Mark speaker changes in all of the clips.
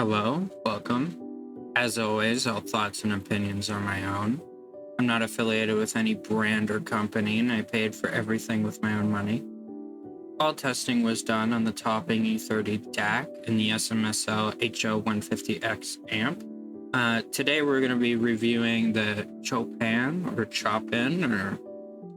Speaker 1: Hello, welcome. As always, all thoughts and opinions are my own. I'm not affiliated with any brand or company, and I paid for everything with my own money. All testing was done on the Topping E30 DAC and the SMSL HO150X amp. Today we're going to be reviewing the Chopin, or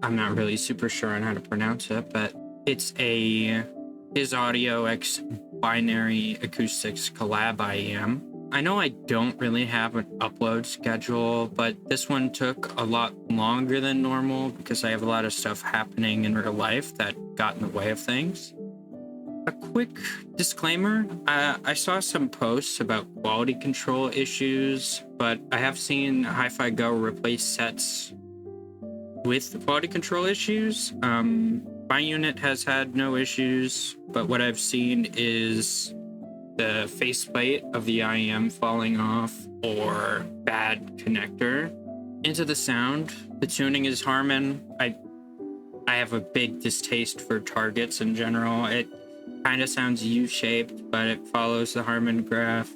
Speaker 1: I'm not really super sure on how to pronounce it, but it's his Audio X binary acoustics collab IEM. I know I don't really have an upload schedule, but this one took a lot longer than normal because I have a lot of stuff happening in real life that got in the way of things. A quick disclaimer, I saw some posts about quality control issues, but I have seen Hi-Fi Go replace sets with quality control issues. My unit has had no issues, but what I've seen is the faceplate of the IEM falling off or bad connector. Into the sound, the tuning is Harman. I have a big distaste for targets in general. It kind of sounds U-shaped, but it follows the Harman graph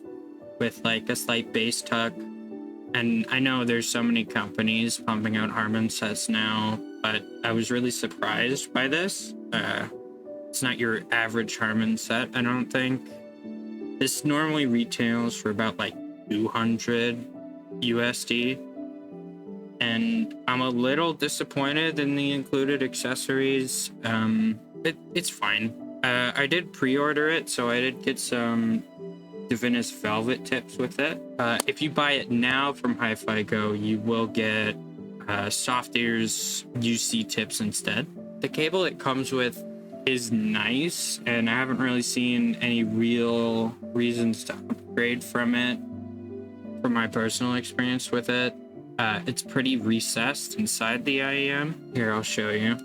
Speaker 1: with like a slight bass tuck. And I know there's so many companies pumping out Harman sets now, but I was really surprised by this. It's not your average Harman set, I don't think. This normally retails for about like 200 USD. And I'm a little disappointed in the included accessories. It's fine. I did pre-order it, so I did get some Divinus Velvet tips with it. If you buy it now from Hi-Fi Go, you will get Soft Ears UC tips instead. The cable it comes with is nice, and I haven't really seen any real reasons to upgrade from it from my personal experience with it. It's pretty recessed inside the IEM. Here, I'll show you.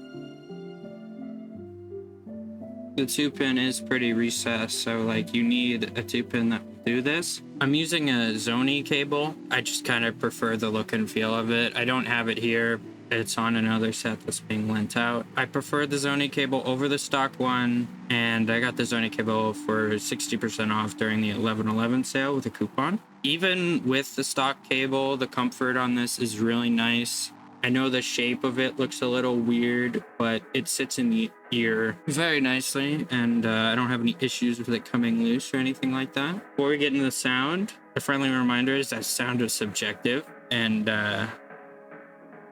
Speaker 1: The 2-pin is pretty recessed, so like you need a 2-pin that will do this. I'm using a Zony cable. I just kind of prefer the look and feel of it. I don't have it here. It's on another set that's being lent out. I prefer the Zony cable over the stock one, and I got the Zony cable for 60% off during the 11/11 sale with a coupon. Even with the stock cable, the comfort on this is really nice. I know the shape of it looks a little weird, but it sits in the ear very nicely, and I don't have any issues with it coming loose or anything like that. Before we get into the sound, a friendly reminder is that sound is subjective, and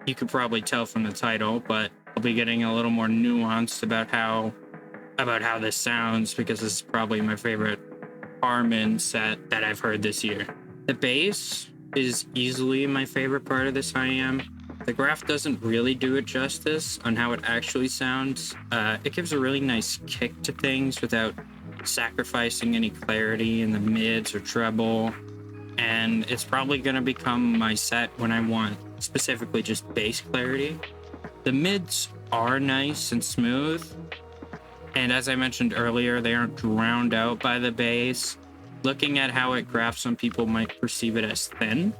Speaker 1: you could probably tell from the title, but I'll be getting a little more nuanced about how this sounds, because this is probably my favorite Harman set that I've heard this year. The bass is easily my favorite part of this IEM. The graph doesn't really do it justice on how it actually sounds. It gives a really nice kick to things without sacrificing any clarity in the mids or treble. And it's probably going to become my set when I want specifically just bass clarity. The mids are nice and smooth. And as I mentioned earlier, they aren't drowned out by the bass. Looking at how it graphs, some people might perceive it as thin,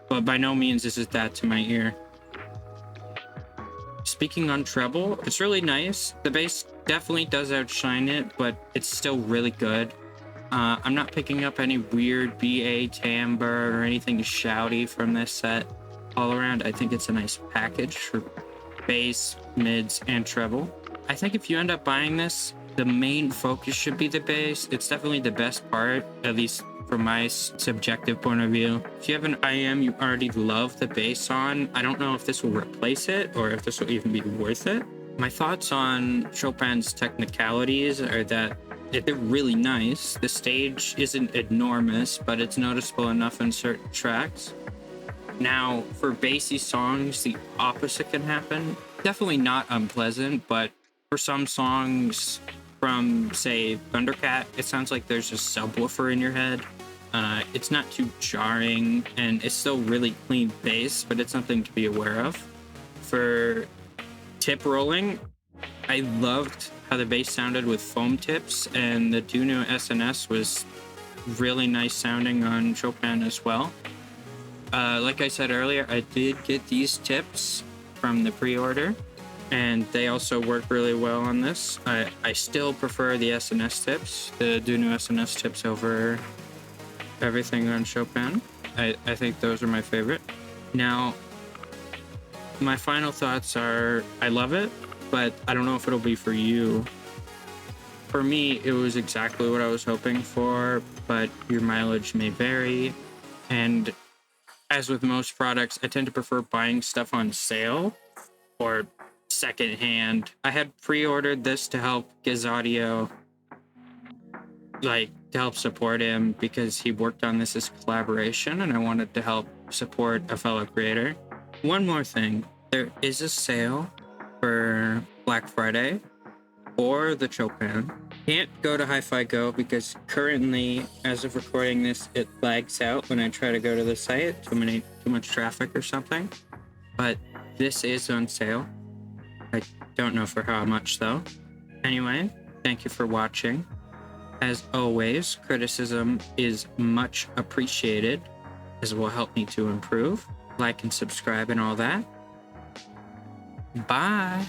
Speaker 1: but by no means is it that to my ear. Speaking on treble, it's really nice. The bass definitely does outshine it, but it's still really good. I'm not picking up any weird BA timbre or anything shouty from this set. All around, I think it's a nice package for bass, mids, and treble. I think if you end up buying this, the main focus should be the bass. It's definitely the best part, at least from my subjective point of view. If you have an IEM you already love the bass on, I don't know if this will replace it or if this will even be worth it. My thoughts on Chopin's technicalities are that they're really nice. The stage isn't enormous, but it's noticeable enough in certain tracks. Now, for bassy songs, the opposite can happen. Definitely not unpleasant, but for some songs from, say, Thundercat, it sounds like there's a subwoofer in your head. It's not too jarring, and it's still really clean bass, but it's something to be aware of. For tip rolling, I loved how the bass sounded with foam tips, and the Duno SNS was really nice sounding on Chopin as well. Like I said earlier, I did get these tips from the pre-order, and they also work really well on this. I still prefer the SNS tips, the Duno SNS tips over everything on Chopin. I think those are my favorite. Now, my final thoughts are, I love it, but I don't know if it'll be for you. For me, it was exactly what I was hoping for, but your mileage may vary. And as with most products, I tend to prefer buying stuff on sale or secondhand. I had pre-ordered this to help Giz Audio, like to help support him because he worked on this as a collaboration, and I wanted to help support a fellow creator. One more thing, there is a sale for Black Friday or the Chopin. Can't go to Hi-Fi Go because currently, as of recording this, it lags out when I try to go to the site. Too much traffic or something. But this is on sale. I don't know for how much though. Anyway, thank you for watching. As always, criticism is much appreciated, as it will help me to improve. Like and subscribe and all that. Bye.